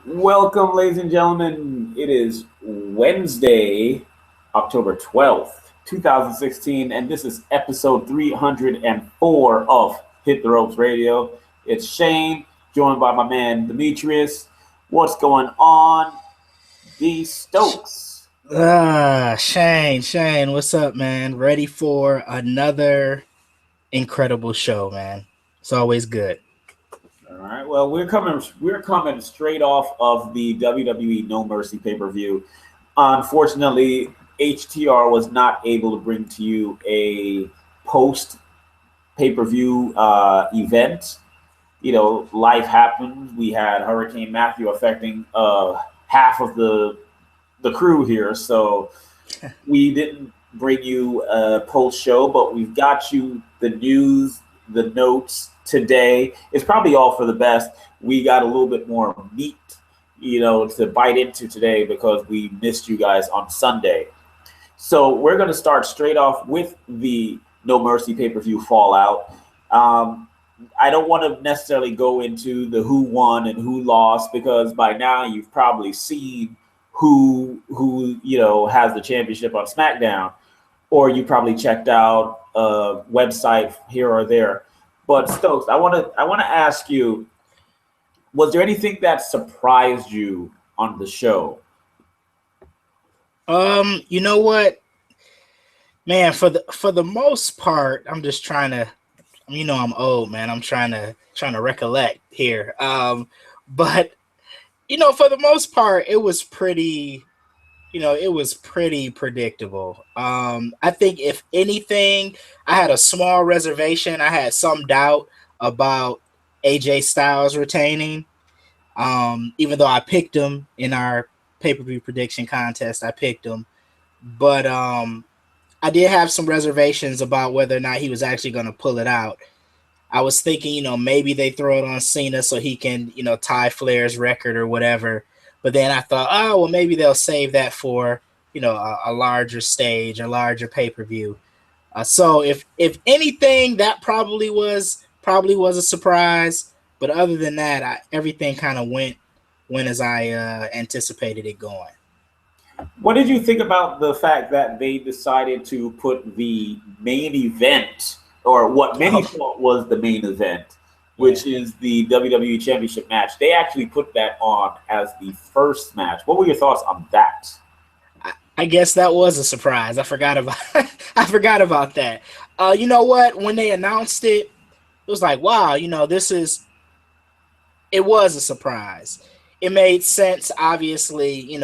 Welcome, ladies and gentlemen. It is Wednesday, October 12th, 2016, and this is episode 304 of Hit the Ropes Radio. It's Shane, joined by my man Demetrius. What's going on? D Stokes. Shane, what's up, man? Ready for another incredible show, man. It's always good. All right. Well, we're coming straight off of the WWE No Mercy pay-per-view. Unfortunately, HTR was not able to bring to you a post pay-per-view event. Life happened. We had Hurricane Matthew affecting half of the crew here, so we didn't bring you a post show, but we've got you the news, the notes today. It's probably all for the best. We got a little bit more meat, to bite into today because we missed you guys on Sunday. So we're going to start straight off with the No Mercy pay-per-view fallout. I don't want to necessarily go into the who won and who lost because by now you've probably seen who has the championship on Smackdown, or you probably checked out a website here or there. But Stokes, I want to ask you: was there anything that surprised you on the show? You know what, man? For the most part, I'm just trying to. I'm old, man. I'm trying to recollect here. But for the most part, it was pretty. It was pretty predictable. I think if anything, I had a small reservation. I had some doubt about AJ Styles retaining. Even though I picked him in our pay-per-view prediction contest, I picked him. But I did have some reservations about whether or not he was actually going to pull it out. I was thinking, maybe they throw it on Cena so he can, tie Flair's record or whatever. But then I thought, oh, well, maybe they'll save that for, a larger stage, a larger pay-per-view. So if anything, that probably was a surprise. But other than that, everything kind of went as I anticipated it going. What did you think about the fact that they decided to put the main event, or what many Oh, thought was the main event, yeah. which is the WWE Championship match? They actually put that on as the first match. What were your thoughts on that? I guess that was a surprise. I forgot about I forgot about that. You know what? When they announced it, it was like, wow, it was a surprise. It made sense, obviously,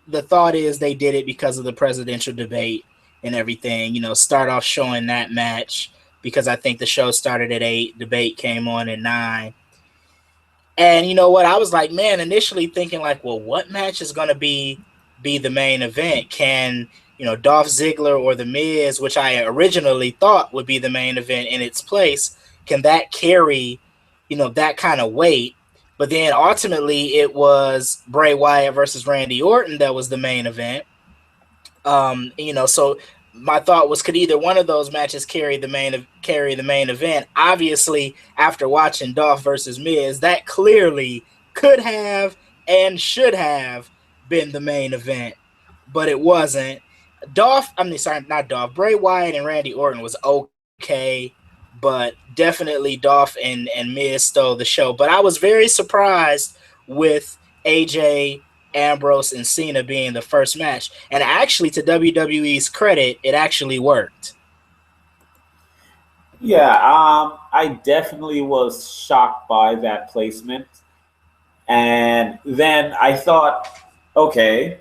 the thought is they did it because of the presidential debate and everything, start off showing that match because I think the show started at 8, debate came on at 9. And you know what? I was like, man, initially thinking like, well, what match is going to be the main event? Can Dolph Ziggler or The Miz, which I originally thought would be the main event in its place, can that carry that kind of weight? But then ultimately, it was Bray Wyatt versus Randy Orton that was the main event. So my thought was, could either one of those matches carry the main event? Obviously, after watching Dolph versus Miz, that clearly could have and should have been the main event, but it wasn't. Sorry, not Dolph. Bray Wyatt and Randy Orton was okay, but definitely Dolph and Miz stole the show. But I was very surprised with AJ, Ambrose, and Cena being the first match. And actually, to WWE's credit, it actually worked. Yeah, I definitely was shocked by that placement. And then I thought, okay,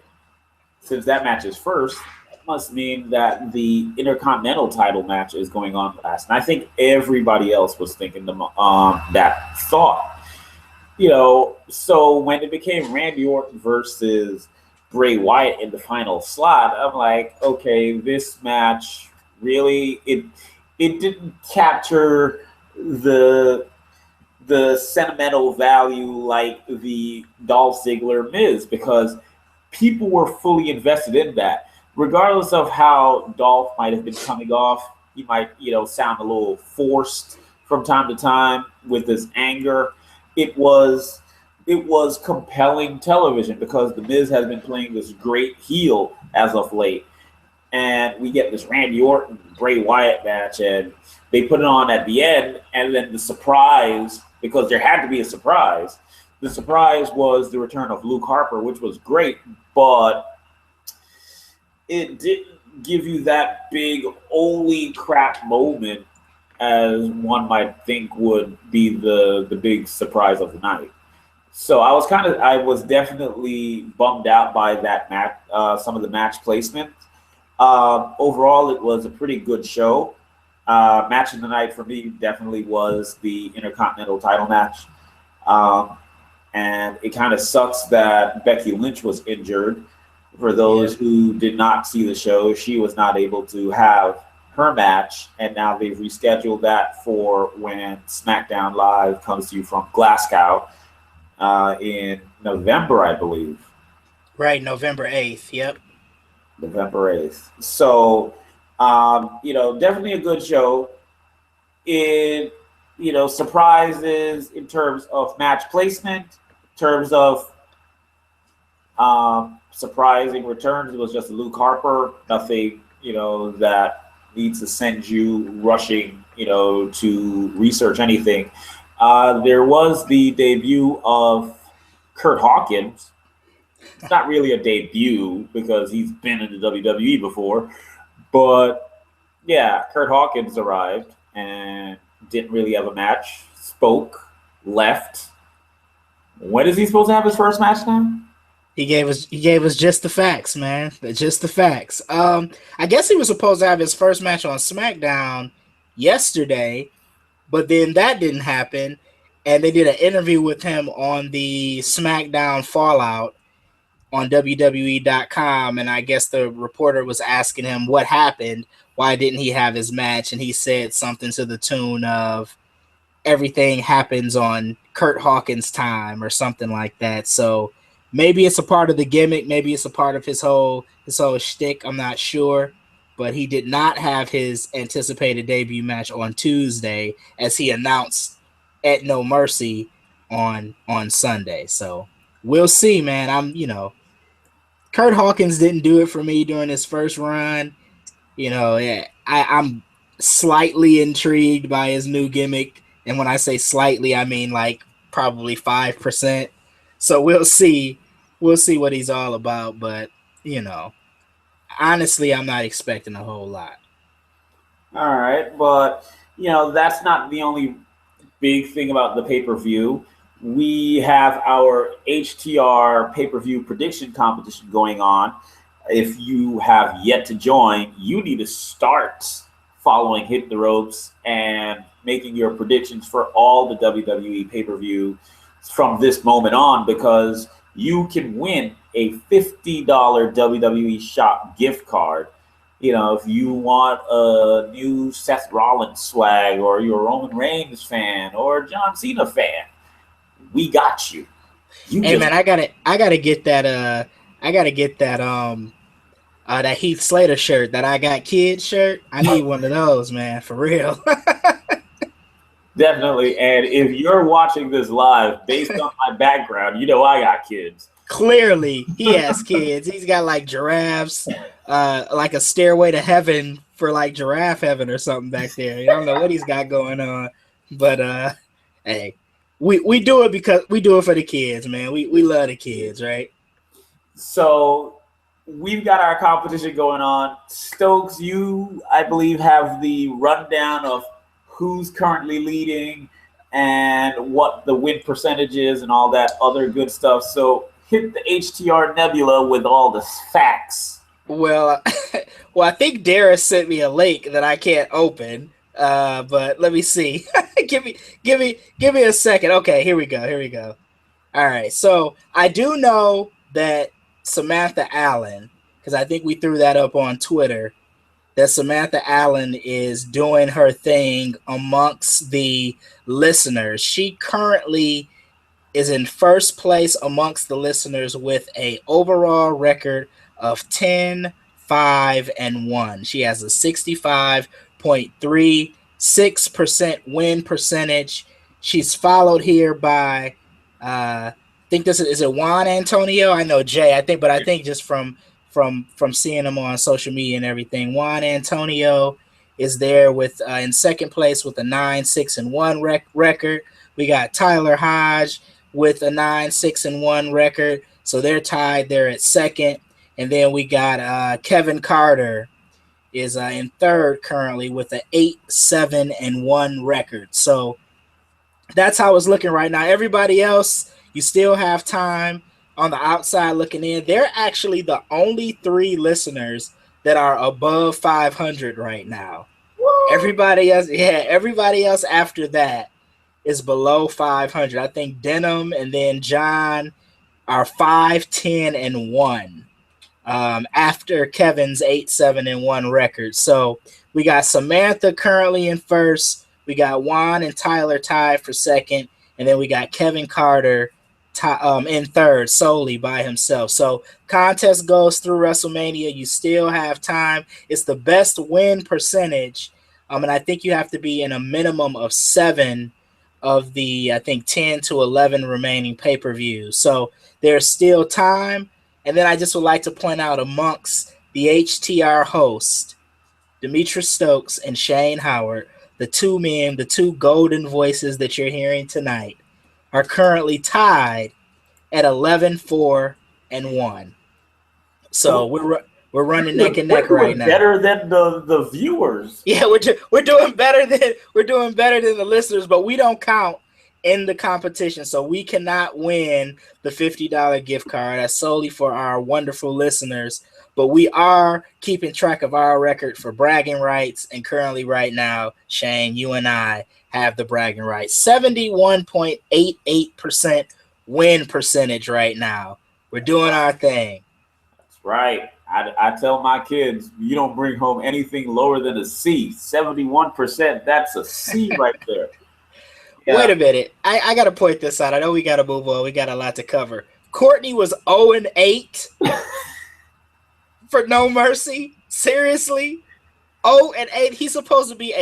since that match is first, that must mean that the Intercontinental title match is going on last. And I think everybody else was thinking that thought. So when it became Randy Orton versus Bray Wyatt in the final slot, I'm like, okay, this match really it didn't capture the the sentimental value like the Dolph Ziggler Miz because people were fully invested in that. Regardless of how Dolph might have been coming off, he might, sound a little forced from time to time with his anger. It was it was compelling television because The Miz has been playing this great heel as of late. And we get this Randy Orton, Bray Wyatt match, and they put it on at the end. And then the surprise, because there had to be a surprise, the surprise was the return of Luke Harper, which was great, but it didn't give you that big holy crap moment as one might think would be the big surprise of the night. So I was definitely bummed out by that match, some of the match placement. Overall, it was a pretty good show. Match of the night for me definitely was the Intercontinental title match. And it kind of sucks that Becky Lynch was injured. For those who did not see the show, she was not able to have her match, and now they've rescheduled that for when SmackDown Live comes to you from Glasgow in November, I believe. Right, November 8th. Yep. November 8th. So, definitely a good show. It, surprises in terms of match placement, in terms of surprising returns. It was just Luke Harper, nothing, that needs to send you rushing, to research anything. There was the debut of Kurt Hawkins. It's not really a debut because he's been in the WWE before, but yeah, Kurt Hawkins arrived and didn't really have a match, spoke, left. When is he supposed to have his first match now? He gave us just the facts, man. Just the facts. I guess he was supposed to have his first match on SmackDown yesterday, but then that didn't happen, and they did an interview with him on the SmackDown Fallout on WWE.com, and I guess the reporter was asking him what happened, why didn't he have his match, and he said something to the tune of everything happens on Kurt Hawkins' time or something like that. So maybe it's a part of the gimmick, maybe it's a part of his whole shtick, I'm not sure. But he did not have his anticipated debut match on Tuesday, as he announced at No Mercy on Sunday. So we'll see, man. Kurt Hawkins didn't do it for me during his first run. I'm slightly intrigued by his new gimmick. And when I say slightly, I mean like probably 5%. So we'll see. We'll see what he's all about. But, honestly, I'm not expecting a whole lot. All right. But, that's not the only big thing about the pay-per-view. We have our HTR pay-per-view prediction competition going on. If you have yet to join, you need to start following Hit the Ropes and making your predictions for all the WWE pay-per-view from this moment on, because you can win a $50 WWE Shop gift card. If you want a new Seth Rollins swag, or you're a Roman Reigns fan or a John Cena fan, we got you. Man, I gotta get that that Heath Slater shirt, that I Got Kids shirt. I need one of those, man, for real. Definitely. And if you're watching this live, based on my background, I got kids. Clearly, he has kids. He's got like giraffes, like a stairway to heaven for like giraffe heaven or something back there. I don't know what he's got going on, but hey, we do it because we do it for the kids, man. We love the kids, right? So we've got our competition going on. Stokes, you, I believe, have the rundown of who's currently leading and what the win percentage is and all that other good stuff. So hit the HTR Nebula with all the facts. Well, I think Dara sent me a link that I can't open. But let me see. give me a second. Okay, here we go. All right. So I do know that Samantha Allen, because I think we threw that up on Twitter, that Samantha Allen is doing her thing amongst the listeners. She currently is in first place amongst the listeners with a overall record of 10, 5, and 1. She has a 65.36% win percentage. She's followed here by think this is it Juan Antonio? I know Jay. I think just from seeing him on social media and everything, Juan Antonio is there with in second place with a 9-6-1 record. We got Tyler Hodge with a 9-6-1 record, so they're tied. They're at second, and then we got Kevin Carter is in third currently with an 8-7-1 record. So that's how it's looking right now. Everybody else, you still have time on the outside looking in. They're actually the only 3 listeners that are above 500 right now. What? Everybody else after that is below 500. I think Denham and then John are 5-10-1 after Kevin's 8-7-1 record. So we got Samantha currently in first. We got Juan and Tyler tied for second, and then we got Kevin Carter in third solely by himself. So contest goes through WrestleMania. You still have time. It's the best win percentage, and I think you have to be in a minimum of 7 of the, I think, 10 to 11 remaining pay-per-views. So there's still time. And then I just would like to point out amongst the HTR host, Demetrius Stokes and Shane Howard, the 2 men, the 2 golden voices that you're hearing tonight, are currently tied at 11-4-1. So we're running neck and neck right now. Better than the viewers. Yeah, we're doing better than the listeners, but we don't count in the competition, so we cannot win the $50 gift card. That's solely for our wonderful listeners. But we are keeping track of our record for bragging rights, and currently right now, Shane, you and I have the bragging rights. 71.88% win percentage right now. We're doing our thing. That's right. I tell my kids, you don't bring home anything lower than a C. 71%, that's a C right there. Yeah. Wait a minute. I got to point this out. I know we got to move on. We got a lot to cover. Courtney was 0-8 for No Mercy. Seriously? 0-8. He's supposed to be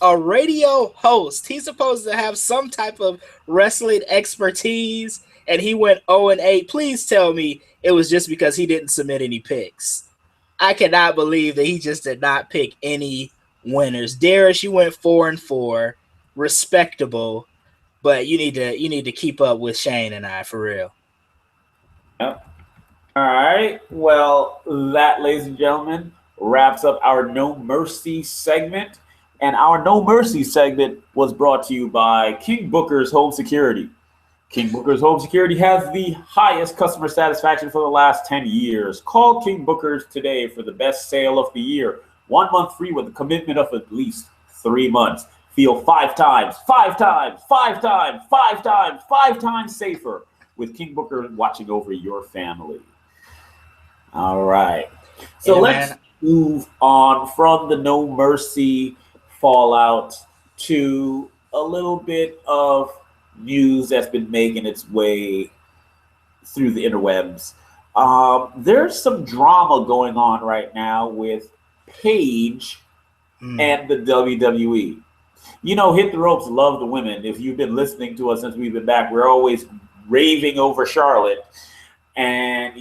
a radio host. He's supposed to have some type of wrestling expertise, and he went 0-8. Please tell me it was just because he didn't submit any picks. I cannot believe that he just did not pick any winners. Darius, you went 4-4. Respectable, but you need to keep up with Shane and I for real. Yep. All right. Well, that, ladies and gentlemen, wraps up our No Mercy segment. And our No Mercy segment was brought to you by King Booker's Home Security. King Booker's Home Security has the highest customer satisfaction for the last 10 years. Call King Booker's today for the best sale of the year. 1 month free with a commitment of at least 3 months. Feel 5 times safer with King Booker watching over your family. All right. So let's move on from the No Mercy fallout to a little bit of news that's been making its way through the interwebs. There's some drama going on right now with Paige and the WWE. You know, Hit the Ropes love the women. If you've been listening to us since we've been back, we're always raving over Charlotte and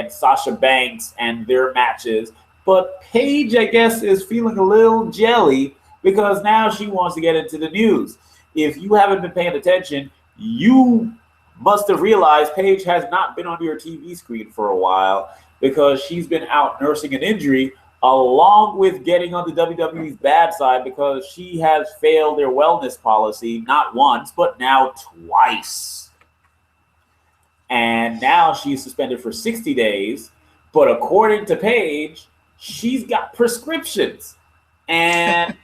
Sasha Banks and their matches. But Paige, I guess, is feeling a little jelly because now she wants to get into the news. If you haven't been paying attention, you must have realized Paige has not been on your TV screen for a while because she's been out nursing an injury along with getting on the WWE's bad side because she has failed their wellness policy not once, but now twice. And now she's suspended for 60 days. But according to Paige, she's got prescriptions. And,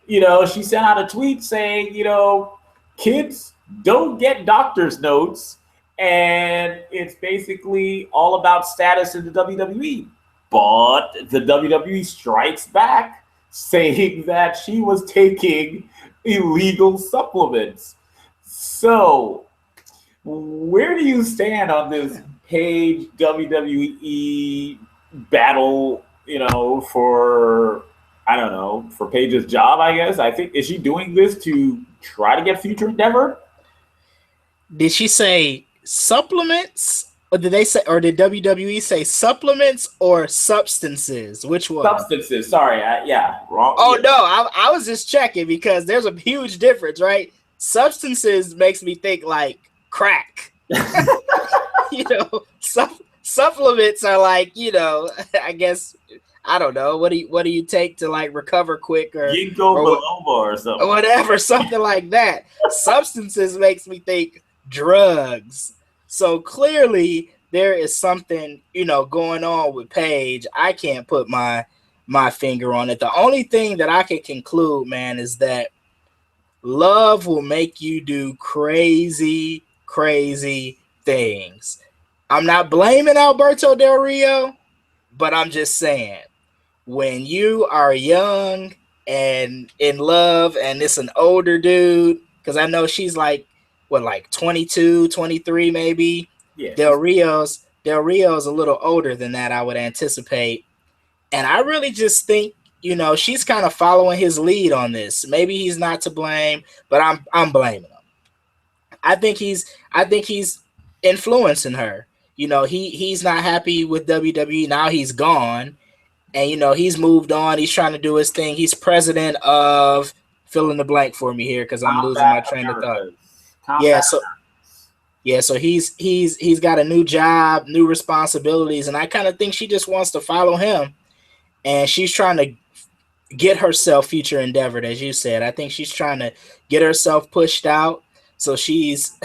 she sent out a tweet saying, kids don't get doctor's notes. And it's basically all about status in the WWE. But the WWE strikes back saying that she was taking illegal supplements. So where do you stand on this Paige WWE battle, for Paige's job, I guess? I think, is she doing this to try to get future endeavor? Did she say supplements, or did they say, or did WWE say supplements or substances? Which one? Substances. Sorry, yeah, wrong. Oh Yeah. no, I was just checking because there's a huge difference, right? Substances makes me think like crack. You know, supplements are like, you know, I guess I don't know. What do you take to like recover quick Ginkgo or biloba or or something. whatever, something like that. Substances makes me think drugs. So clearly there is something, you know, going on with Paige. I can't put my finger on it. The only thing that I can conclude, man, is that love will make you do crazy, crazy things. I'm not blaming Alberto Del Rio, but I'm just saying when you are young and in love and it's an older dude, because I know she's like, what, like 22, 23 maybe. Yeah, Del Rio's a little older than that, I would anticipate. And I really just think, you know, she's kind of following his lead on this. Maybe he's not to blame, but I'm blaming him. I think he's influencing her. You know, he's not happy with WWE. Now he's gone. And you know, he's moved on. He's trying to do his thing. He's president of, fill in the blank for me here because I'm losing my Combat train of thought. Americas. Yeah, Combat. so he's got a new job, new responsibilities, and I kind of think she just wants to follow him, and she's trying to get herself future endeavored, as you said. I think she's trying to get herself pushed out. So she's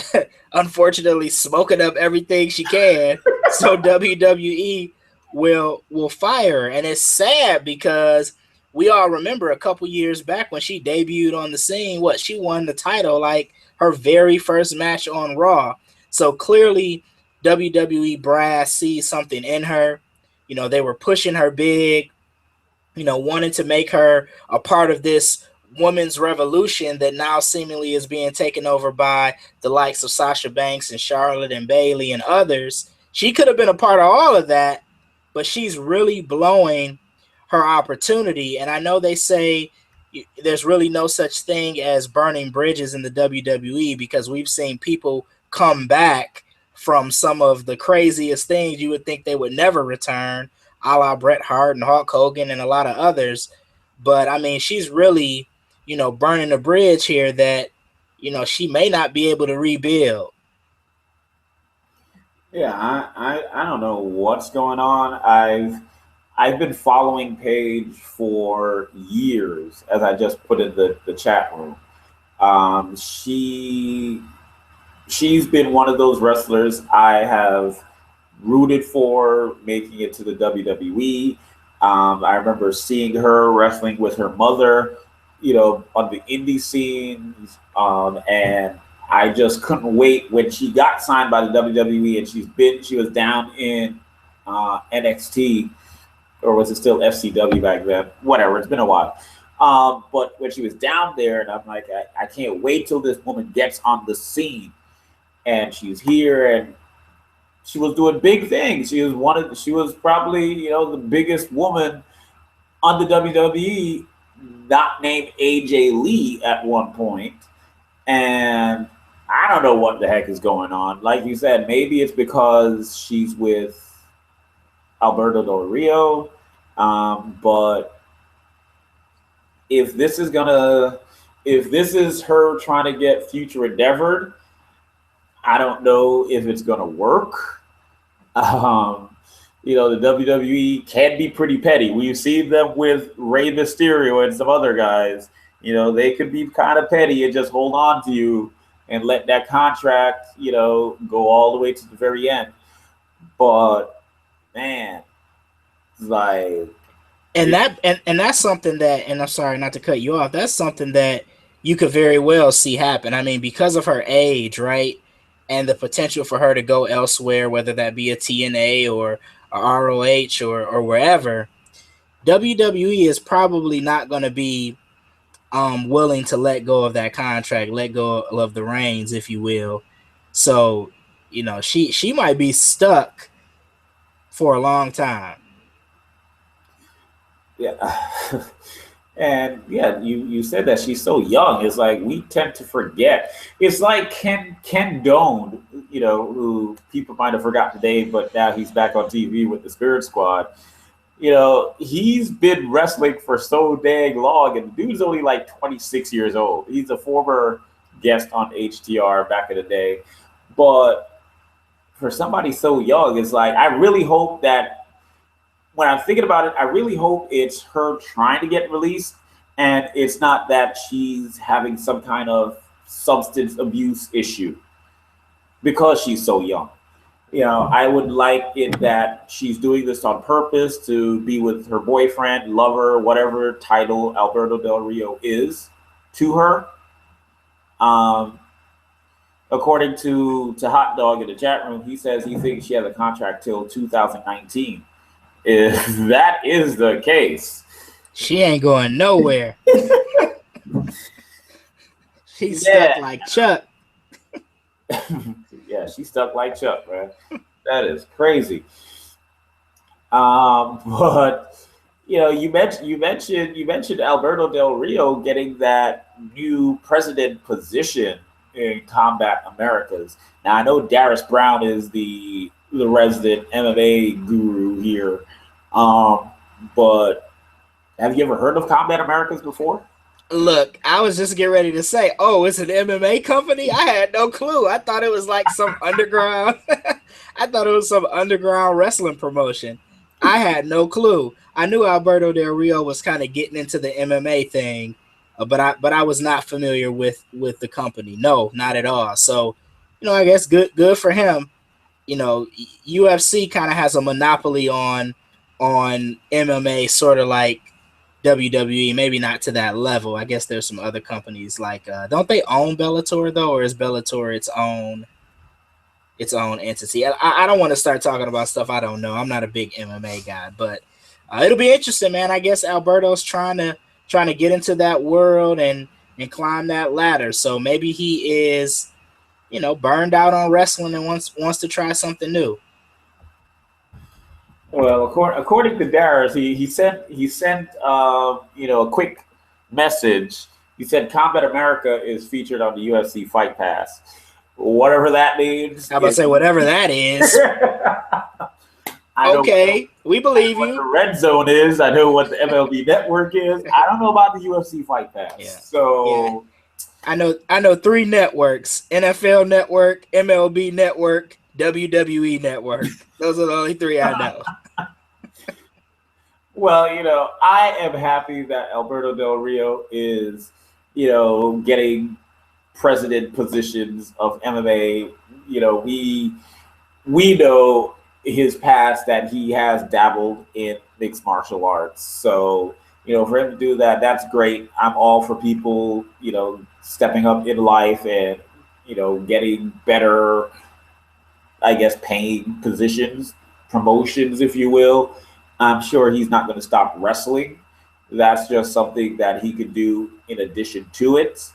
unfortunately smoking up everything she can. So WWE will fire her. And it's sad because we all remember a couple years back when she debuted on the scene, what, she won the title like her very first match on Raw. So clearly WWE brass sees something in her. You know, they were pushing her big, you know, wanting to make her a part of this women's revolution that now seemingly is being taken over by the likes of Sasha Banks and Charlotte and Bayley and others. She could have been a part of all of that, but she's really blowing her opportunity. And I know they say there's really no such thing as burning bridges in the WWE because we've seen people come back from some of the craziest things you would think they would never return, a la Bret Hart and Hulk Hogan and a lot of others. But I mean, she's really, you know, burning a bridge here that, you know, she may not be able to rebuild. Yeah, I don't know what's going on. I've been following Paige for years, as I just put in the chat room. She's been one of those wrestlers I have rooted for making it to the WWE. I remember seeing her wrestling with her mother, you know, on the indie scenes, and I just couldn't wait when she got signed by the WWE, and she was down in NXT, or was it still FCW back then? Whatever, it's been a while. But when she was down there, and I'm like, I can't wait till this woman gets on the scene, and she's here, and she was doing big things. She was probably, you know, the biggest woman on the WWE, not named AJ Lee at one point. And I don't know what the heck is going on. Like you said, maybe it's because she's with Alberto Del Rio. But if this is her trying to get future endeavored, I don't know if it's gonna work. You know, the WWE can be pretty petty. We've seen them with Rey Mysterio and some other guys. You know, they could be kind of petty and just hold on to you and let that contract, you know, go all the way to the very end. But man, like, And that's something that, and I'm sorry not to cut you off, that's something that you could very well see happen. I mean, because of her age, right? And the potential for her to go elsewhere, whether that be a TNA or a ROH or wherever, WWE is probably not going to be willing to let go of that contract, let go of the reins, if you will. So, you know, she might be stuck for a long time. yeah. And yeah, you said that she's so young. It's like we tend to forget. It's like Ken Doan, who people might have forgotten today, but now he's back on TV with the Spirit Squad. He's been wrestling for so dang long, and the dude's only like 26 years old. He's a former guest on HTR back in the day. But for somebody so young, it's like I really hope that when I'm thinking about it, I really hope it's her trying to get released and it's not that she's having some kind of substance abuse issue because she's so young. I would like it that she's doing this on purpose to be with her boyfriend, lover, whatever title Alberto Del Rio is to her. According to Hot Dog in the chat room, he says he thinks she has a contract till 2019. If that is the case, she ain't going nowhere. She's stuck like Chuck. Yeah, she's stuck like Chuck, man. That is crazy. But you mentioned Alberto Del Rio getting that new president position in Combat Americas. Now I know Darius Brown is the resident MMA guru here, but have you ever heard of Combat Americas before? Look, I was just getting ready to say, oh, it's an MMA company? I had no clue. I thought it was like some underground. I thought it was some underground wrestling promotion. I had no clue. I knew Alberto Del Rio was kind of getting into the MMA thing, but I was not familiar with the company. No, not at all. So, I guess good for him. UFC kind of has a monopoly on MMA, sort of like WWE, maybe not to that level. I guess there's some other companies like don't they own Bellator though, or is Bellator its own entity? I don't want to start talking about stuff I don't know. I'm not a big MMA guy, but it'll be interesting, man. I guess Alberto's trying to get into that world and climb that ladder. So maybe he is, burned out on wrestling and wants to try something new. Well, according to Darius, he sent a quick message. He said Combat America is featured on the UFC Fight Pass. Whatever that means. How about say whatever that is? Okay, we believe you. What the Red Zone is. I know what the MLB Network is. I don't know about the UFC Fight Pass. Yeah. So yeah. I know 3 networks: NFL Network, MLB Network, WWE Network. Those are the only 3 I know. Well, I am happy that Alberto Del Rio is, getting president positions of MMA. We know his past that he has dabbled in mixed martial arts. So, for him to do that, that's great. I'm all for people, stepping up in life and, getting better, I guess, paying positions, promotions, if you will. I'm sure he's not going to stop wrestling. That's just something that he could do in addition to it.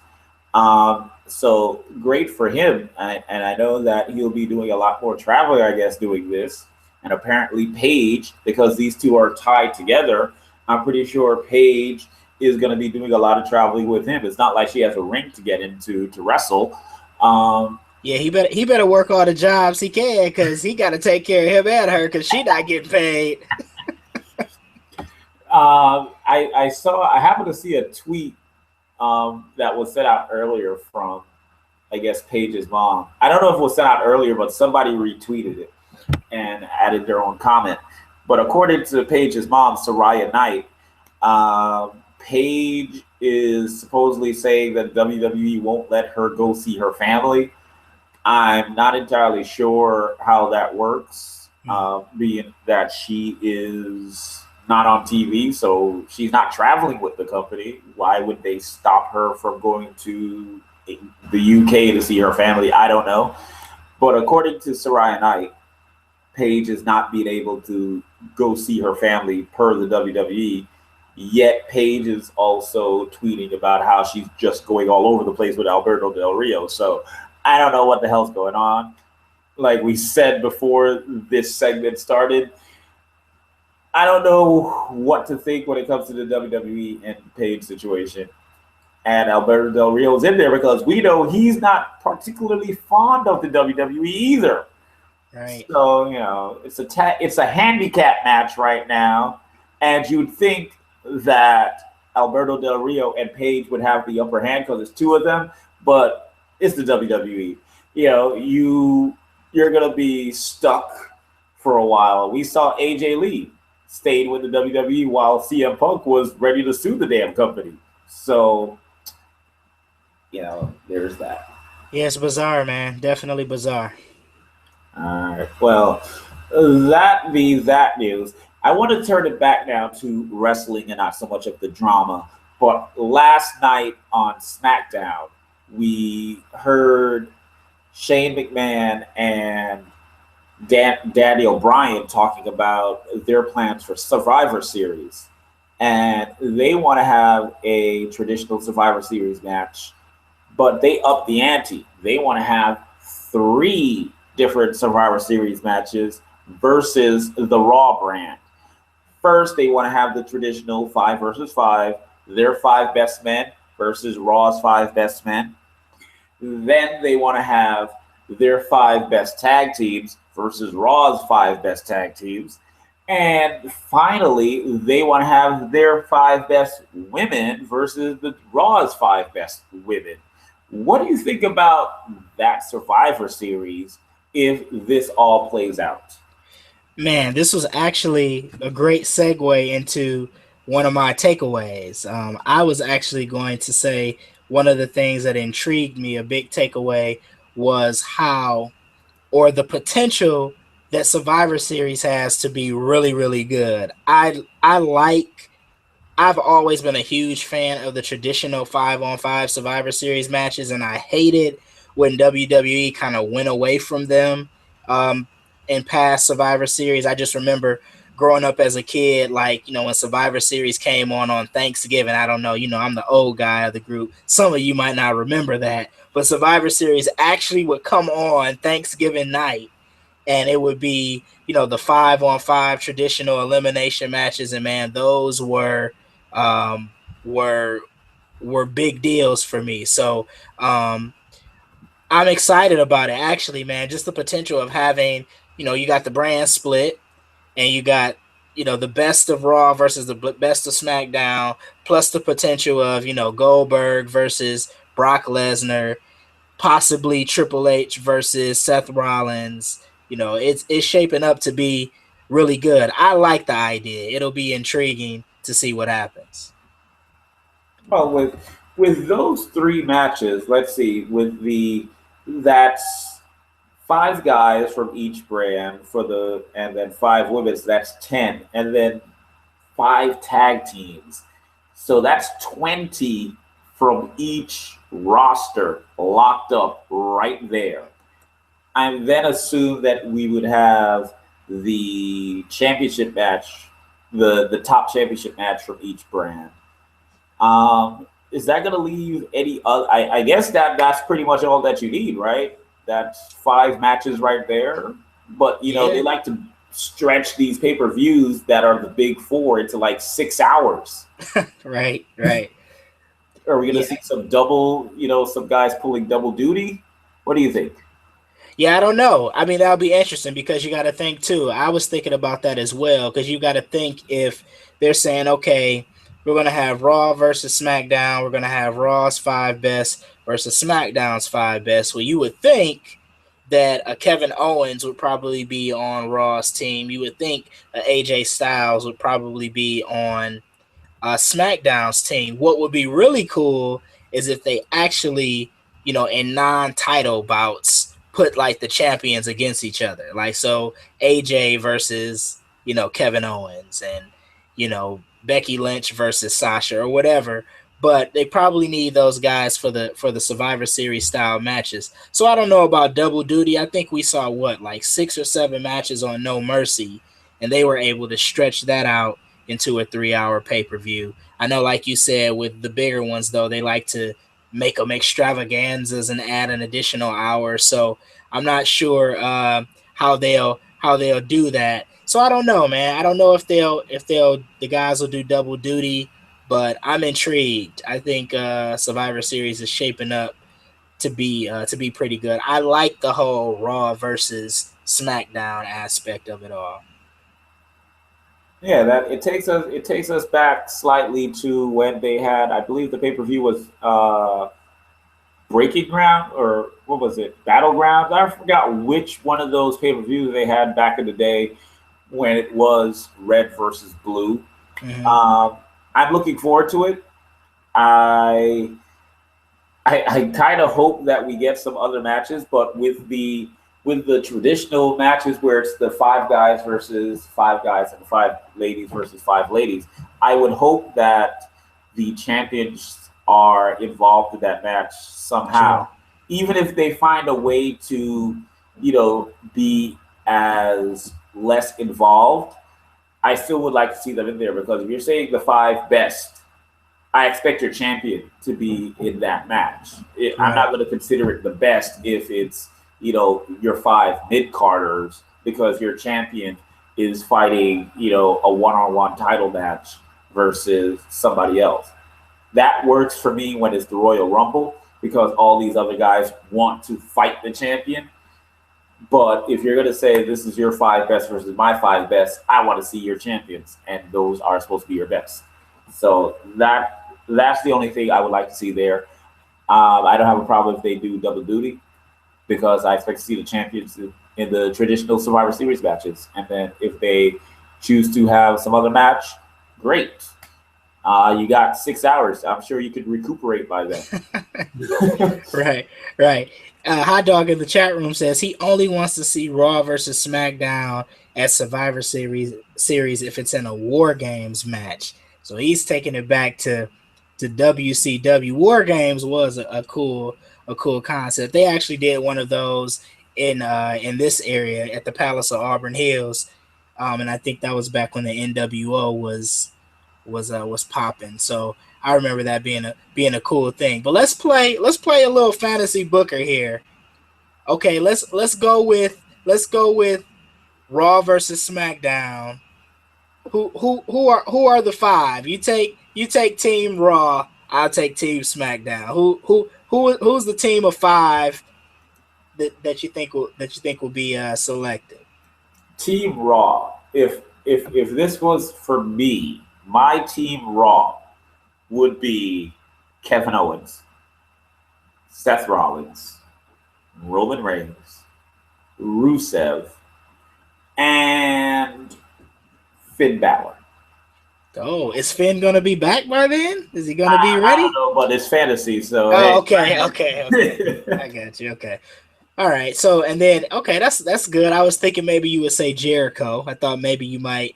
So great for him. And I know that he'll be doing a lot more traveling, I guess, doing this. And apparently Paige, because these two are tied together, I'm pretty sure Paige is going to be doing a lot of traveling with him. It's not like she has a ring to get into to wrestle. Yeah, he better work all the jobs he can, because he got to take care of him and her, because she not getting paid. I happened to see a tweet that was sent out earlier from, I guess, Paige's mom. I don't know if it was sent out earlier, but somebody retweeted it and added their own comment. But according to Paige's mom, Soraya Knight, Paige is supposedly saying that WWE won't let her go see her family. I'm not entirely sure how that works, being that she is not on TV, so she's not traveling with the company. Why would they stop her from going to the UK to see her family? I don't know. But according to Soraya Knight, Paige is not being able to go see her family per the WWE. Yet Paige is also tweeting about how she's just going all over the place with Alberto Del Rio. So I don't know what the hell's going on. Like we said before this segment started, I don't know what to think when it comes to the WWE and Paige situation. And Alberto Del Rio's in there because we know he's not particularly fond of the WWE either. Right. So it's a handicap match right now, and you'd think that Alberto Del Rio and Paige would have the upper hand because it's two of them, but it's the WWE. You're gonna be stuck for a while. We saw AJ Lee stayed with the WWE while CM Punk was ready to sue the damn company. So there's that. Yeah, it's bizarre, man. Definitely bizarre. All right. Well, that being that news, I want to turn it back now to wrestling and not so much of the drama. But last night on Smackdown, we heard Shane McMahon and Danny O'Brien talking about their plans for Survivor Series. And they want to have a traditional Survivor Series match, but they up the ante. They want to have three different Survivor Series matches versus the Raw brand. First, they want to have the traditional 5 versus 5, their 5 best men versus Raw's 5 best men. Then they want to have their 5 best tag teams versus Raw's 5 best tag teams. And finally, they want to have their 5 best women versus the Raw's 5 best women. What do you think about that Survivor Series if this all plays out? Man, this was actually a great segue into one of my takeaways. I was actually going to say one of the things that intrigued me, a big takeaway, was how, or the potential that Survivor Series has to be really, really good. I've always been a huge fan of the traditional 5-on-5 Survivor Series matches, and I hated when WWE kind of went away from them um, in past Survivor Series. I just remember growing up as a kid, like, when Survivor Series came on Thanksgiving. I don't know, I'm the old guy of the group. Some of you might not remember that, but Survivor Series actually would come on Thanksgiving night, and it would be, the 5-on-5 traditional elimination matches, and man, those um, were were big deals for me. So I'm excited about it, actually, man. Just the potential of having, you got the brand split, and you got, the best of Raw versus the best of SmackDown, plus the potential of, Goldberg versus Brock Lesnar, possibly Triple H versus Seth Rollins. It's shaping up to be really good. I like the idea. It'll be intriguing to see what happens. Well, with those three matches, let's see, with that's 5 guys from each brand and then 5 women, so that's 10, and then 5 tag teams. So that's 20 from each roster locked up right there. I then assume that we would have the championship match, the top championship match from each brand. Is that going to leave any other? I guess that's pretty much all that you need, right? That's 5 matches right there. But they like to stretch these pay-per-views that are the big four into like 6 hours. Right. Are we going to see some double? Some guys pulling double duty. What do you think? Yeah, I don't know. I mean, that'll be interesting because you got to think too. I was thinking about that as well, because you got to think if they're saying, okay, we're going to have Raw versus SmackDown, we're going to have Raw's 5 best versus SmackDown's 5 best. Well, you would think that a Kevin Owens would probably be on Raw's team. You would think AJ Styles would probably be on SmackDown's team. What would be really cool is if they actually, in non-title bouts, put like the champions against each other. Like, so AJ versus, Kevin Owens, and, Becky Lynch versus Sasha or whatever. But they probably need those guys for the Survivor Series style matches. So I don't know about double duty. I think we saw like 6 or 7 matches on No Mercy, and they were able to stretch that out into a 3-hour pay-per-view. I know, like you said, with the bigger ones, though, they like to make them extravaganzas and add an additional hour. So I'm not sure how they'll do that. So I don't know, man. I don't know if the guys will do double duty, but I'm intrigued. I think Survivor Series is shaping up to be pretty good. I like the whole Raw versus SmackDown aspect of it all. Yeah, that it takes us back slightly to when they had, I believe the pay per view was Breaking Ground, or what was it, Battlegrounds? I forgot which one of those pay per views they had back in the day when it was red versus blue. Mm-hmm. I'm looking forward to it. I I kind of hope that we get some other matches, but with the traditional matches where it's the five guys versus five guys and five ladies versus five ladies, I would hope that the champions are involved in that match somehow. Sure. Even if they find a way to, be as less involved, I still would like to see them in there because if you're saying the five best, I expect your champion to be in that match. I'm not Right. going to consider it the best if it's your five mid carders because your champion is fighting a one-on-one title match versus somebody else. That works for me when it's the Royal Rumble because all these other guys want to fight the champion. But if you're going to say this is your five best versus my five best, I want to see your champions, and those are supposed to be your best. So that's the only thing I would like to see there. I don't have a problem if they do double duty because I expect to see the champions in the traditional Survivor Series matches, and then if they choose to have some other match, great. You got 6 hours. I'm sure you could recuperate by then. Right, right. Hot Dog in the chat room says he only wants to see Raw versus SmackDown at Survivor Series if it's in a War Games match. So he's taking it back to WCW. War Games was a cool concept. They actually did one of those in this area at the Palace of Auburn Hills, and I think that was back when the NWO was popping. So I remember that being a cool thing. But let's play a little fantasy booker here. Okay, let's go with Raw versus SmackDown. Who are the five? You take Team Raw. I'll take Team SmackDown. Who's the team of five that you think will be selected? Team Raw. If this was for me, my Team Raw would be Kevin Owens, Seth Rollins, Roman Reigns, Rusev, and Finn Balor. Oh, is Finn gonna be back by then? Is he gonna be ready? I don't know, but it's fantasy, so Oh, okay. I got you. Okay. All right. So and then that's good. I was thinking maybe you would say Jericho. I thought maybe you might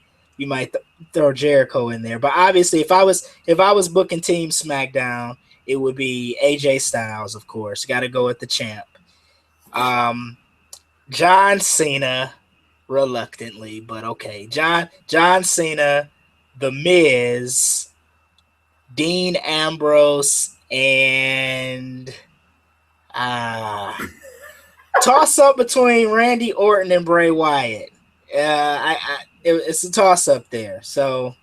throw Jericho in there. But obviously, if I was booking Team SmackDown, it would be AJ Styles, of course. Got to go with the champ. John Cena, reluctantly, but okay. John Cena, The Miz, Dean Ambrose, and toss up between Randy Orton and Bray Wyatt. It's a toss up there. So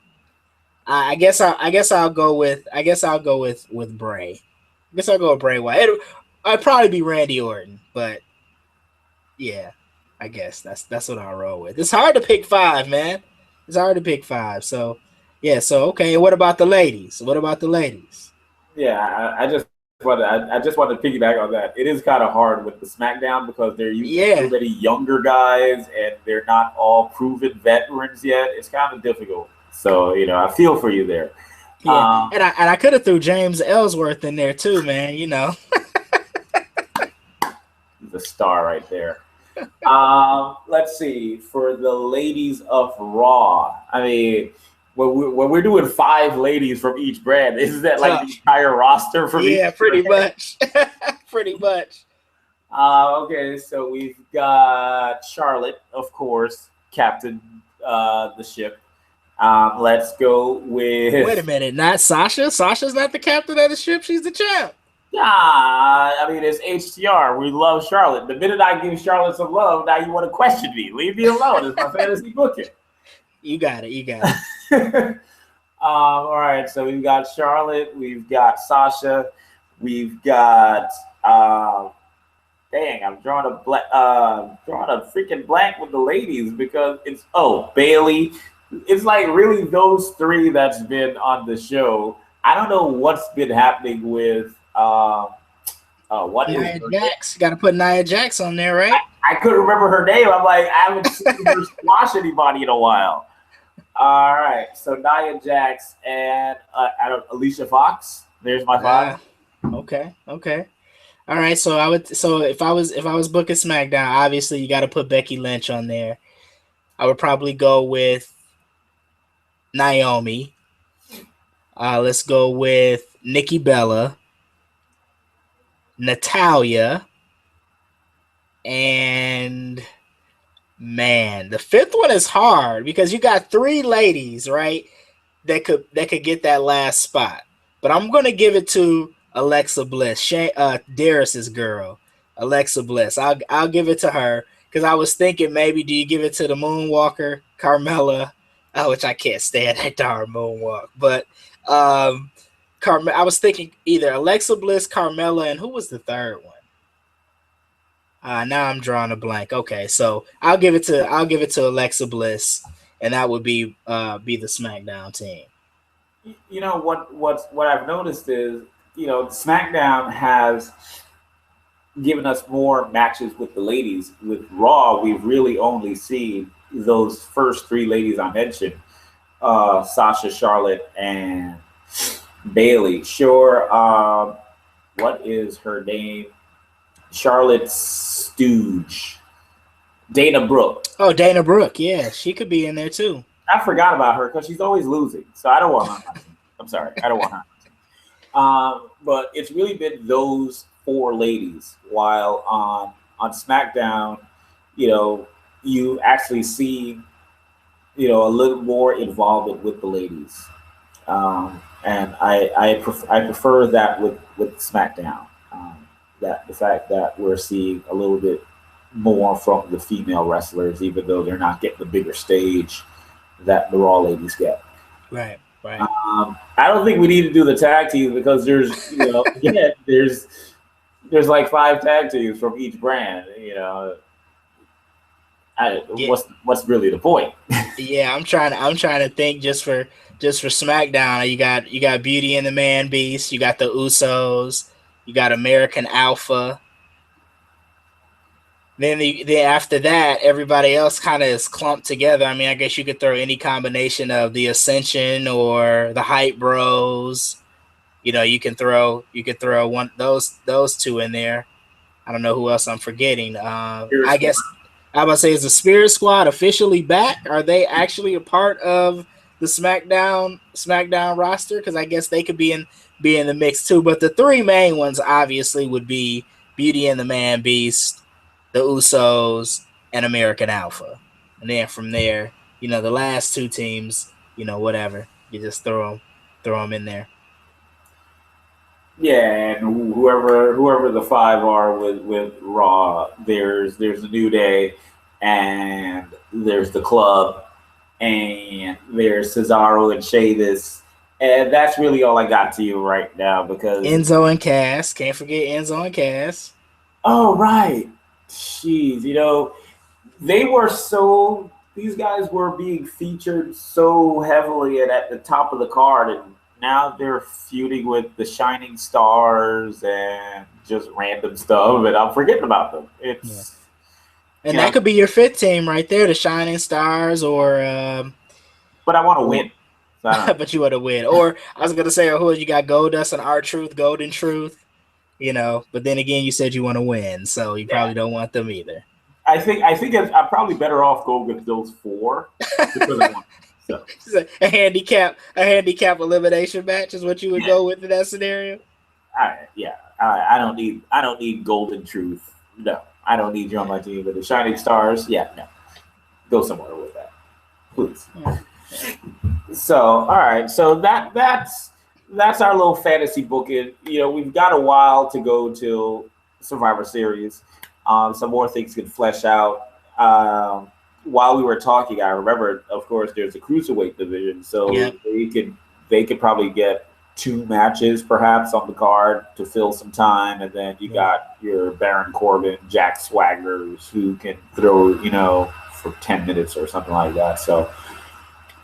I guess I'll go with Bray. I guess I'll go with Bray Wyatt. I'd probably be Randy Orton, but yeah, I guess that's what I'll roll with. It's hard to pick five, man. It's hard to pick five. So yeah. So okay. What about the ladies? Yeah, I just wanted to piggyback on that. It is kind of hard with the SmackDown because they're using so many younger guys and they're not all proven veterans yet. It's kind of difficult. So I feel for you there. Yeah, and I could have threw James Ellsworth in there too, man. The star right there. Let's see. For the ladies of Raw, I mean, when we're doing five ladies from each brand, isn't that like the entire roster from each brand? Pretty much. Pretty much. Okay, so we've got Charlotte, of course, captain the ship. Let's go with... Wait a minute, not Sasha? Sasha's not the captain of the ship. She's the champ. I mean, it's HTR. We love Charlotte. The minute I give Charlotte some love, now you want to question me. Leave me alone. It's my fantasy booking. You got it. You got it. All right, so we've got Charlotte, we've got Sasha, we've got dang, I'm drawing a freaking blank with the ladies because it's Bailey. It's like really those three that's been on the show. I don't know what's been happening with what is Nia her name? Jax. Got to put Nia Jax on there, right? I couldn't remember her name. I'm like, I haven't seen her squash anybody in a while. All right, so Nia Jax and Alicia Fox. There's my five. Okay. All right, so if I was booking SmackDown, obviously you got to put Becky Lynch on there. I would probably go with Naomi. Let's go with Nikki Bella, Natalia, and man, the fifth one is hard because you got three ladies, right? That could get that last spot. But I'm gonna give it to Alexa Bliss, Darius's girl, Alexa Bliss. I'll give it to her because I was thinking maybe do you give it to the Moonwalker, Carmella, which I can't stand that darn Moonwalk, but I was thinking either Alexa Bliss, Carmella, and who was the third one? Now I'm drawing a blank. Okay, so I'll give it to Alexa Bliss, and that would be the SmackDown team. You know what I've noticed is SmackDown has given us more matches with the ladies. With Raw, we've really only seen those first three ladies I mentioned, Sasha, Charlotte, and Bailey. Sure, what is her name? Charlotte's stooge, Dana Brooke. Oh, Dana Brooke. Yeah, she could be in there too. I forgot about her because she's always losing. So I don't want her. I'm sorry. I don't want her. But it's really been those four ladies. While on SmackDown, you actually see, a little more involvement with the ladies. And I prefer that with SmackDown. That the fact that we're seeing a little bit more from the female wrestlers, even though they're not getting the bigger stage that the Raw ladies get. Right. I don't think we need to do the tag teams because there's there's like 5 tag teams from each brand. What's really the point? Yeah, I'm trying to think just for SmackDown. You got Beauty and the Man Beast. You got the Usos. You got American Alpha. Then after that, everybody else kind of is clumped together. I mean, I guess you could throw any combination of the Ascension or the Hype Bros. You could throw one those two in there. I don't know who else I'm forgetting. I guess I would say is the Spirit Squad officially back? Are they actually a part of the SmackDown roster? Because I guess they could be in the mix too. But the three main ones obviously would be Beauty and the Man Beast, the Usos, and American Alpha. And then from there, the last two teams, whatever. You just throw them in there. Yeah, and whoever the 5 are with Raw, there's the New Day, and there's the Club, and there's Cesaro and Sheamus. And that's really all I got to you right now because Enzo and Cass. Can't forget Enzo and Cass. Oh, right. Jeez, these guys were being featured so heavily and at the top of the card, and now they're feuding with the Shining Stars and just random stuff, and I'm forgetting about them. And that could be your 5th team right there, the Shining Stars, or but I want to win. But you want to win. Or I was gonna say, who you got? Goldust and R-Truth, Golden Truth. But then again, you said you want to win, so you probably don't want them either. I think I'm probably better off going with those 4 because I want. So. A handicap elimination match is what you would go with in that scenario. I don't need Golden Truth. No, I don't need you on my team. But the Shining Stars, no, go somewhere with that, please. Yeah. So, all right. So that's our little fantasy booking. We've got a while to go till Survivor Series. Some more things could flesh out. while we were talking, I remember, of course, there's a cruiserweight division, so Yep. they could probably get 2 matches perhaps on the card to fill some time, and then you Yeah. got your Baron Corbin, Jack Swaggers, who can throw, for 10 minutes or something like that. So,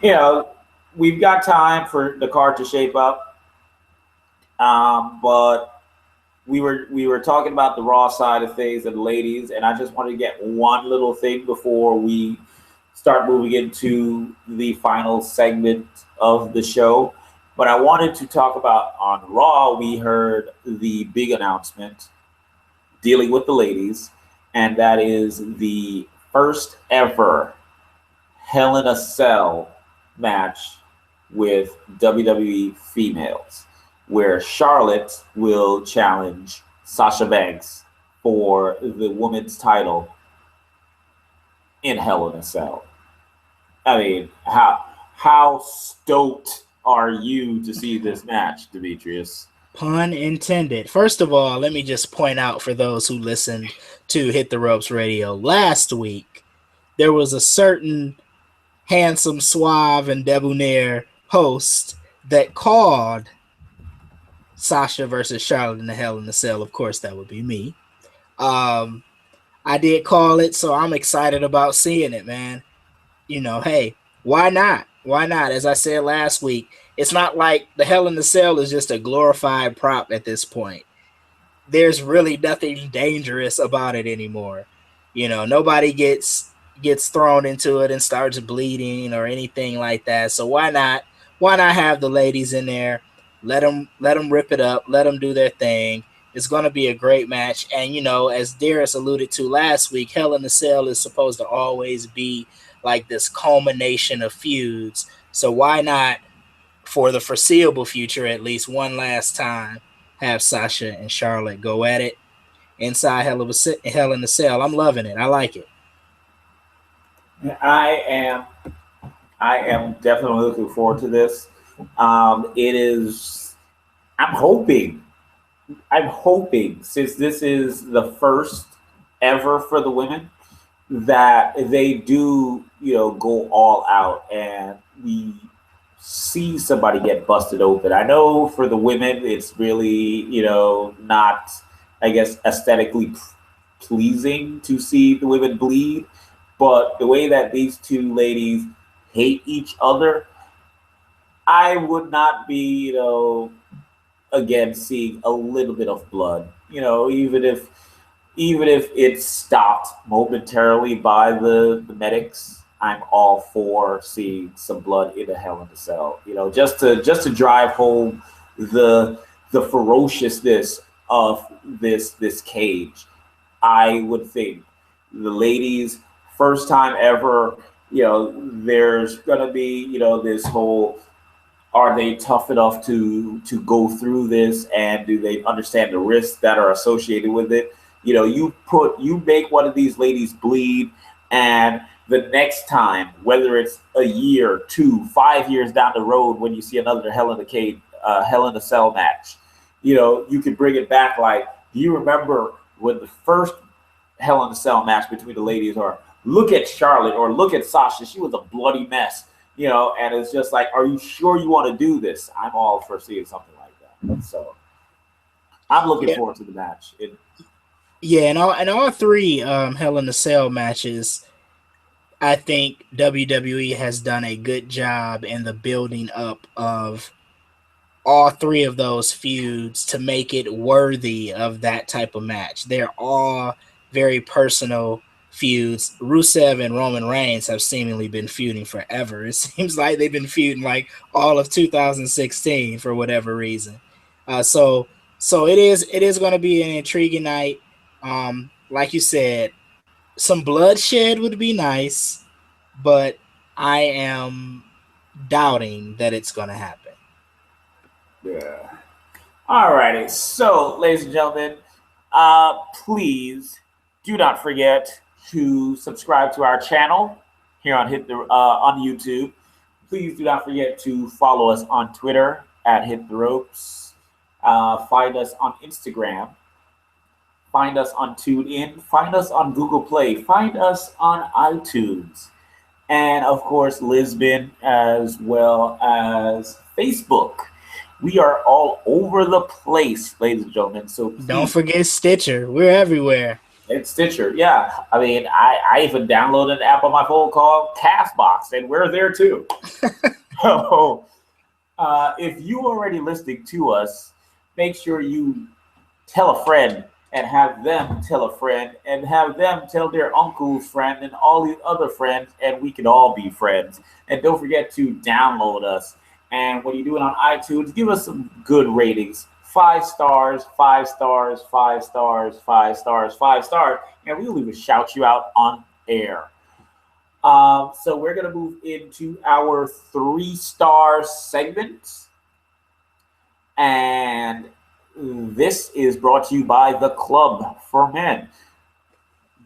you know, we've got time for the card to shape up, but we were talking about the Raw side of things and the ladies, and I just wanted to get one little thing before we start moving into the final segment of the show. But I wanted to talk about on Raw, we heard the big announcement dealing with the ladies, and that is the first ever Hell in a Cell match with WWE females, where Charlotte will challenge Sasha Banks for the women's title in Hell in a Cell. I mean, how stoked are you to see this match, Demetrius? Pun intended. First of all, let me just point out for those who listened to Hit the Ropes Radio last week, there was a certain handsome, suave, and debonair host that called Sasha versus Charlotte in the Hell in the Cell. Of course, that would be me. Um, I did call it, so I'm excited about seeing it, man. Hey, why not? Why not? As I said last week, it's not like the Hell in the Cell is just a glorified prop at this point. There's really nothing dangerous about it anymore. Nobody gets thrown into it and starts bleeding or anything like that. So why not? Why not have the ladies in there? Let them rip it up. Let them do their thing. It's going to be a great match. And as Darius alluded to last week, Hell in the Cell is supposed to always be like this culmination of feuds. So why not, for the foreseeable future, at least one last time, have Sasha and Charlotte go at it inside Hell in the Cell. I'm loving it. I like it. I am I am definitely looking forward to this. It is. I'm hoping. I'm hoping, since this is the first ever for the women, that they do, go all out and we see somebody get busted open. I know for the women, it's really, not, I guess, aesthetically pleasing to see the women bleed, but the way that these two ladies hate each other, I would not be, again, seeing a little bit of blood. Even if it's stopped momentarily by the medics, I'm all for seeing some blood in a Hell in a Cell. Just to drive home the ferociousness of this cage. I would think the ladies, first time ever, there's gonna be, this whole, are they tough enough to go through this, and do they understand the risks that are associated with it? You make one of these ladies bleed, and the next time, whether it's a year, 2, 5 years down the road, when you see another Hell in a Cell match, you can bring it back. Like, do you remember when the first Hell in a Cell match between the ladies, or look at Charlotte, or look at Sasha, she was a bloody mess, and it's just like, are you sure you want to do this? I'm all for seeing something like that. So I'm looking Yeah, forward to the match. yeah, and all three Hell in the Cell matches, I think WWE has done a good job in the building up of all three of those feuds to make it worthy of that type of match. They're all very personal feuds. Rusev and Roman Reigns have seemingly been feuding forever. It seems like they've been feuding like all of 2016 for whatever reason. So it is going to be an intriguing night. Like you said, some bloodshed would be nice, but I am doubting that it's going to happen. Yeah. All righty. So, ladies and gentlemen, please do not forget to subscribe to our channel here on YouTube. Please do not forget to follow us on Twitter at Hit the Ropes. Find us on Instagram. Find us on TuneIn. Find us on Google Play. Find us on iTunes. And of course, Lisbon as well as Facebook. We are all over the place, ladies and gentlemen. So Don't please, forget Stitcher. We're everywhere. and Stitcher, yeah. I mean, I even downloaded an app on my phone called Castbox, and we're there too. So if you already listening to us, make sure you tell a friend and have them tell a friend and have them tell their uncle's friend and all these other friends, and we can all be friends. And don't forget to download us. And when you do it on iTunes, give us some good ratings. 5 stars, 5 stars, 5 stars, 5 stars, 5 stars, and we'll even shout you out on air. So we're gonna move into our 3-star segment, and this is brought to you by the Club for Men.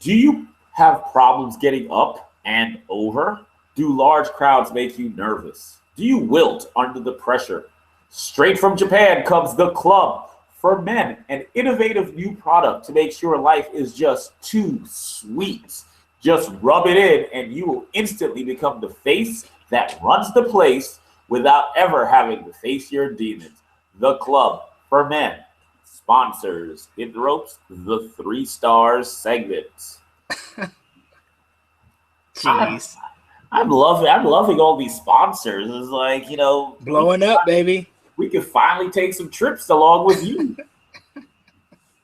Do you have problems getting up and over? Do large crowds make you nervous? Do you wilt under the pressure? Straight from Japan comes the Club for Men, an innovative new product to make sure life is just too sweet. Just rub it in and you will instantly become the face that runs the place without ever having to face your demons. The Club for Men sponsors Hit the Ropes, the 3-star segment. Jeez. I'm loving all these sponsors. It's like, Blowing up, baby. We could finally take some trips along with you.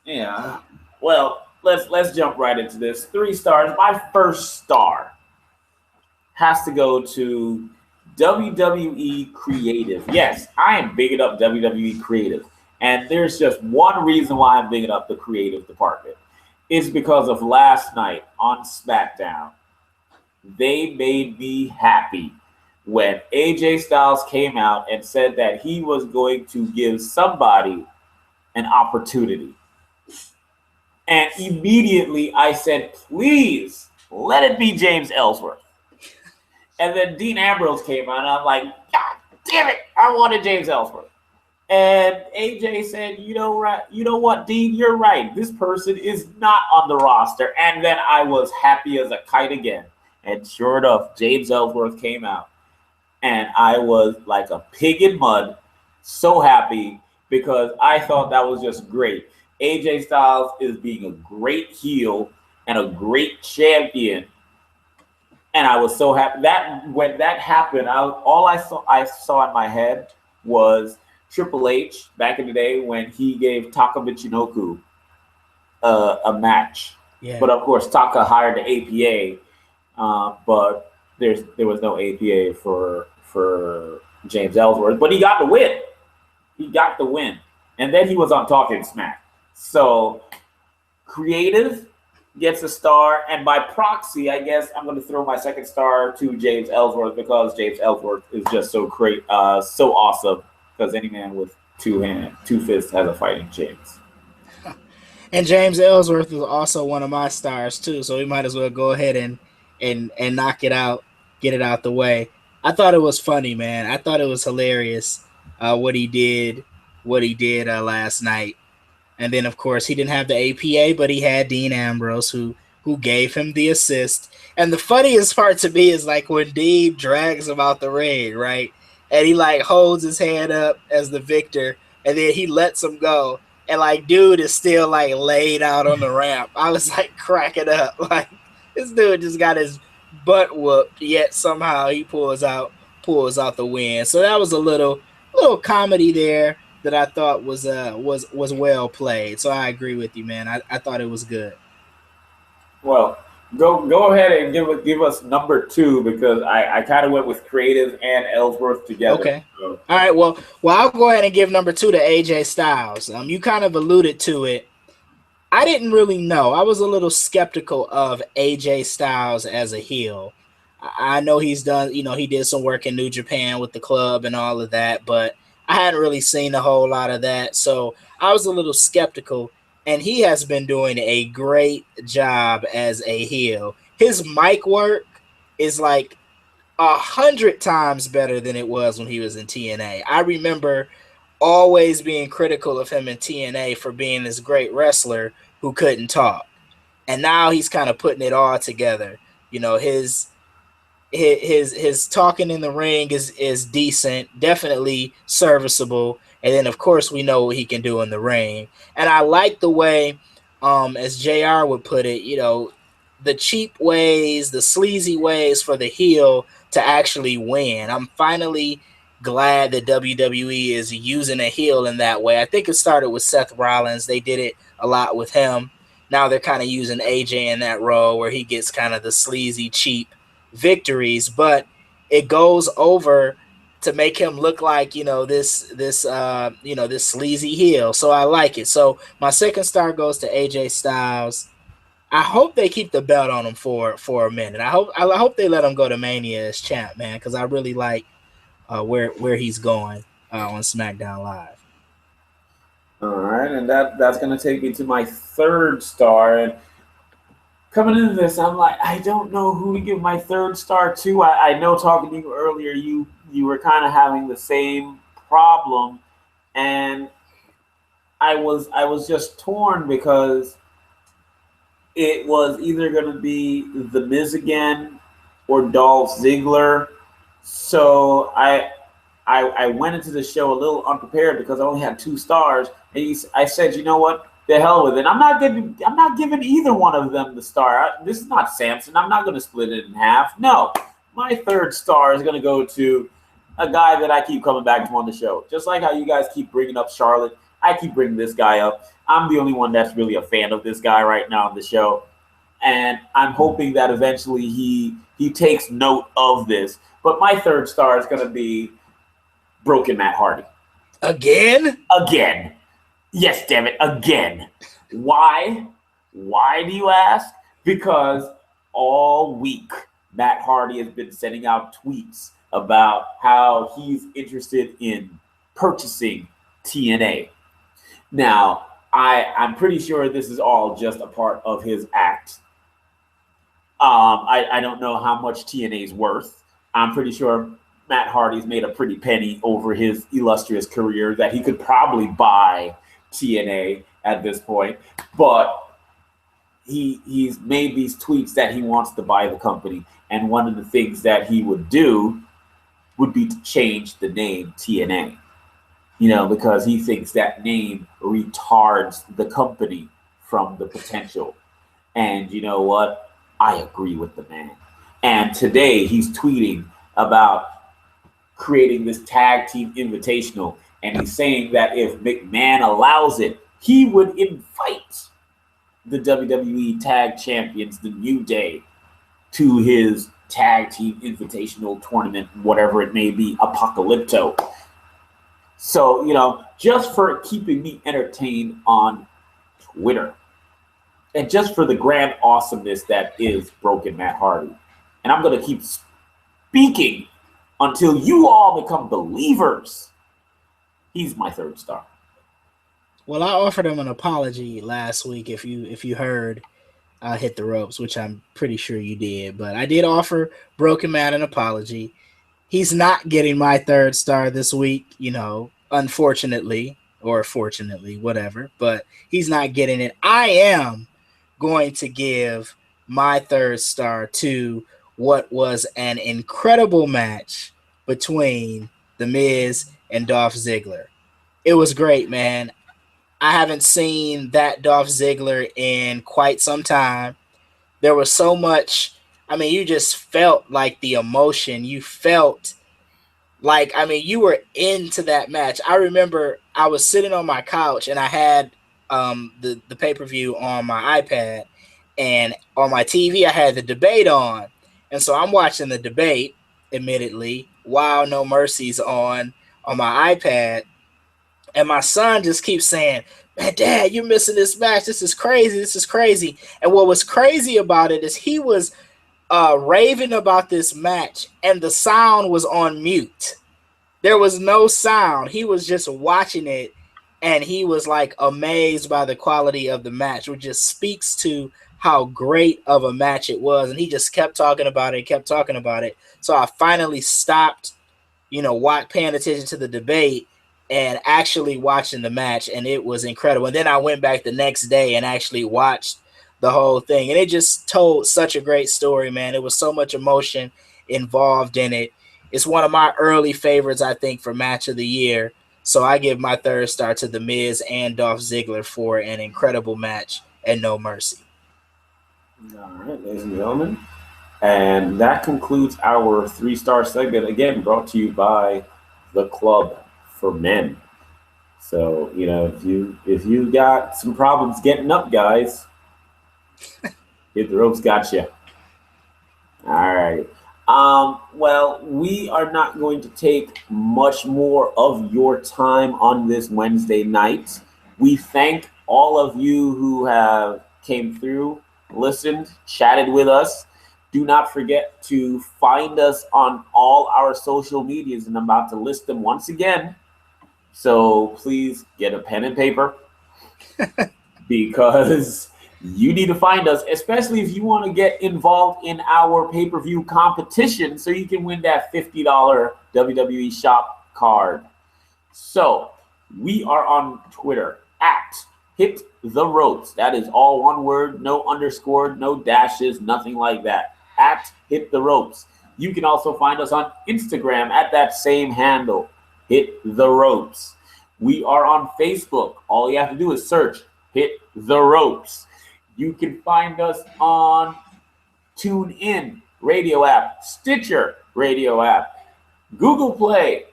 Yeah. Well, let's jump right into this. 3 stars. My first star has to go to WWE Creative. Yes, I am bigging up WWE Creative. And there's just one reason why I'm bigging up the creative department. It's because of last night on Smackdown. They made me happy when AJ Styles came out and said that he was going to give somebody an opportunity. And immediately I said, please, let it be James Ellsworth. And then Dean Ambrose came out, and I'm like, God damn it, I wanted James Ellsworth. And AJ said, you know what, Dean, you're right. This person is not on the roster. And then I was happy as a kite again. And sure enough, James Ellsworth came out. And I was like a pig in mud, so happy because I thought that was just great. AJ Styles is being a great heel and a great champion. And I was so happy that when that happened, all I saw in my head was Triple H back in the day when he gave Taka Michinoku a match. Yeah. But of course, Taka hired the APA, but there was no APA for James Ellsworth. But he got the win. And then he was on Talking Smack. So creative gets a star, and by proxy, I guess I'm going to throw my second star to James Ellsworth because James Ellsworth is just so great, so awesome. Because any man with 2 fists has a fighting chance. And James Ellsworth is also one of my stars too, so we might as well go ahead and knock it out, get it out the way. I thought it was funny, man. I thought it was hilarious what he did last night. And then, of course, he didn't have the APA, but he had Dean Ambrose who gave him the assist. And the funniest part to me is like when Dean drags him out the ring, right? And he like holds his hand up as the victor, and then he lets him go. And like, dude is still like laid out on the ramp. I was like cracking up. Like, this dude just got his butt whooped, yet somehow he pulls out the win. So that was a little comedy there that I thought was well played. So I agree with you, man. I thought it was good. Well, go ahead and give us number 2 because I kind of went with creative and Ellsworth together. Okay. So. All right. Well, I'll go ahead and give number 2 to AJ Styles. You kind of alluded to it. I didn't really know. I was a little skeptical of AJ Styles as a heel. I know he's done, he did some work in New Japan with the club and all of that, but I hadn't really seen a whole lot of that. So I was a little skeptical, and he has been doing a great job as a heel. His mic work is like 100 times better than it was when he was in TNA. I remember always being critical of him in TNA for being this great wrestler, who couldn't talk. And now he's kind of putting it all together. You know, his talking in the ring is decent, definitely serviceable. And then of course we know what he can do in the ring. And I like the way, as JR would put it, you know, the cheap ways, the sleazy ways for the heel to actually win. I'm finally glad that WWE is using a heel in that way. I think it started with Seth Rollins. They did it a lot with him. Now they're kind of using AJ in that role where he gets kind of the sleazy, cheap victories, but it goes over to make him look like, you know, this sleazy heel. So I like it. So my second star goes to AJ Styles. I hope they keep the belt on him for a minute. I hope they let him go to Mania as champ, man, because I really like where he's going on SmackDown Live. All right, and that's going to take me to my third star. And coming into this, I'm like, I don't know who to give my third star to. I know talking to you earlier, you were kind of having the same problem, and I was just torn because it was either going to be The Miz again or Dolph Ziggler. So I went into the show a little unprepared because I only had 2 stars, and I said, you know what, the hell with it. I'm not giving either one of them the star. This is not Samson. I'm not going to split it in half. No, my third star is going to go to a guy that I keep coming back to on the show. Just like how you guys keep bringing up Charlotte, I keep bringing this guy up. I'm the only one that's really a fan of this guy right now on the show, and I'm hoping that eventually he takes note of this. But my third star is going to be Broken Matt Hardy. Again? Again. Yes, damn it, again. Why? Why do you ask? Because all week, Matt Hardy has been sending out tweets about how he's interested in purchasing TNA. Now, I'm pretty sure this is all just a part of his act. I don't know how much TNA's worth. I'm pretty sure Matt Hardy's made a pretty penny over his illustrious career that he could probably buy TNA at this point, but he's made these tweets that he wants to buy the company, and one of the things that he would do would be to change the name TNA, you know, because he thinks that name retards the company from the potential. And you know what? I agree with the man. And today he's tweeting about creating this tag team invitational, and he's saying that if McMahon allows it, he would invite the WWE Tag Champions, the New Day, to his tag team invitational tournament, whatever it may be, Apocalypto. So, you know, just for keeping me entertained on Twitter, and just for the grand awesomeness that is Broken Matt Hardy. And I'm going to keep speaking until you all become believers. He's my third star. Well, I offered him an apology last week. If you heard Hit the Ropes, which I'm pretty sure you did, but I did offer Broken Matt an apology. He's not getting my third star this week, you know, unfortunately, or fortunately, whatever, but he's not getting it. I am going to give my third star to what was an incredible match between The Miz and Dolph Ziggler. It was great, man. I haven't seen that Dolph Ziggler in quite some time. There was so much. I mean, you just felt like the emotion. You felt like, I mean, you were into that match. I remember I was sitting on my couch and I had the pay-per-view on my iPad, and on my TV I had the debate on. And so I'm watching the debate, admittedly, while No Mercy's on my iPad. And my son just keeps saying, man, Dad, you're missing this match. This is crazy. This is crazy. And what was crazy about it is he was raving about this match, and the sound was on mute. There was no sound. He was just watching it, and he was like amazed by the quality of the match, which just speaks to how great of a match it was. And he just kept talking about it. So I finally stopped, paying attention to the debate, and actually watching the match, and it was incredible. And then I went back the next day and actually watched the whole thing, and it just told such a great story, man. It was so much emotion involved in it. It's one of my early favorites, I think, for match of the year. So I give my third star to The Miz and Dolph Ziggler for an incredible match at No Mercy. All right, ladies and gentlemen. And that concludes our 3-star segment, again, brought to you by the Club for Men. So, you know, if you got some problems getting up, guys, Hit the Ropes got you. All right. Well, we are not going to take much more of your time on this Wednesday night. We thank all of you who have came through, listened, chatted with us. Do not forget to find us on all our social medias, and I'm about to list them once again. So please get a pen and paper because you need to find us, especially if you want to get involved in our pay-per-view competition so you can win that $50 WWE shop card. So we are on Twitter at Hit the Ropes. That is all one word, no underscore, no dashes, nothing like that. At Hit the Ropes. You can also find us on Instagram at that same handle, Hit the Ropes. We are on Facebook. All you have to do is search Hit the Ropes. You can find us on TuneIn radio app, Stitcher radio app, Google Play.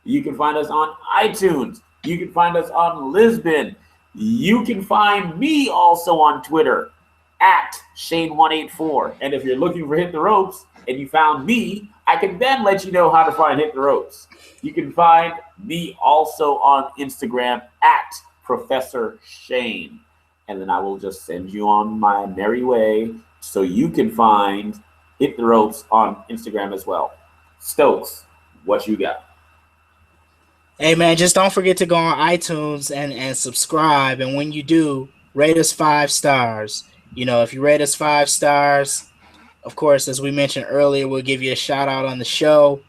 You can find us on iTunes. You can find us on Lisbon. You can find me also on Twitter at Shane184. And if you're looking for Hit the Ropes and you found me, I can then let you know how to find Hit the Ropes. You can find me also on Instagram at Professor Shane. And then I will just send you on my merry way so you can find Hit the Ropes on Instagram as well. Stokes, what you got? Hey, man, just don't forget to go on iTunes and subscribe. And when you do, rate us 5 stars. You know, if you rate us 5 stars, of course, as we mentioned earlier, we'll give you a shout out on the show.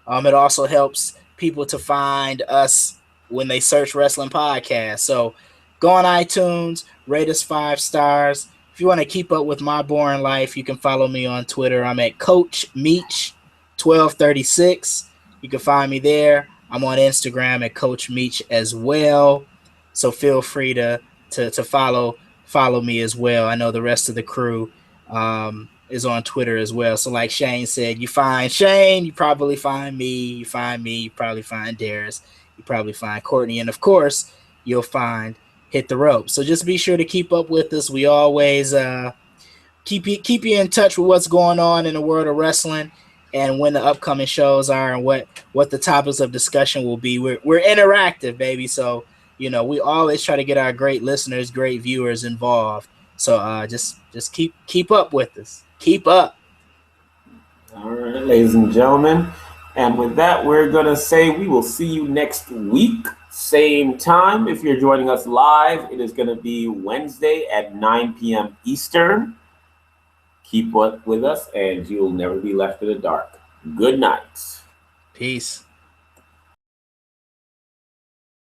It also helps people to find us when they search wrestling podcasts. So go on iTunes, rate us 5 stars. If you want to keep up with my boring life, you can follow me on Twitter. I'm at Coach Meach 1236. You can find me there. I'm on Instagram at Coach Meach as well. So feel free to follow me as well. I know the rest of the crew is on Twitter as well. So like Shane said, you find Shane, you probably find me. You find me, you probably find Darius. You probably find Courtney. And, of course, you'll find Hit the Ropes. So just be sure to keep up with us. We always keep you in touch with what's going on in the world of wrestling and when the upcoming shows are and what the topics of discussion will be. We're interactive, baby. So, you know, we always try to get our great listeners, great viewers involved. So just keep up with us. Keep up. All right, ladies and gentlemen. And with that, we're going to say we will see you next week. Same time. If you're joining us live, it is going to be Wednesday at 9 p.m. Eastern. Keep up with us, and you'll never be left in the dark. Good night. Peace.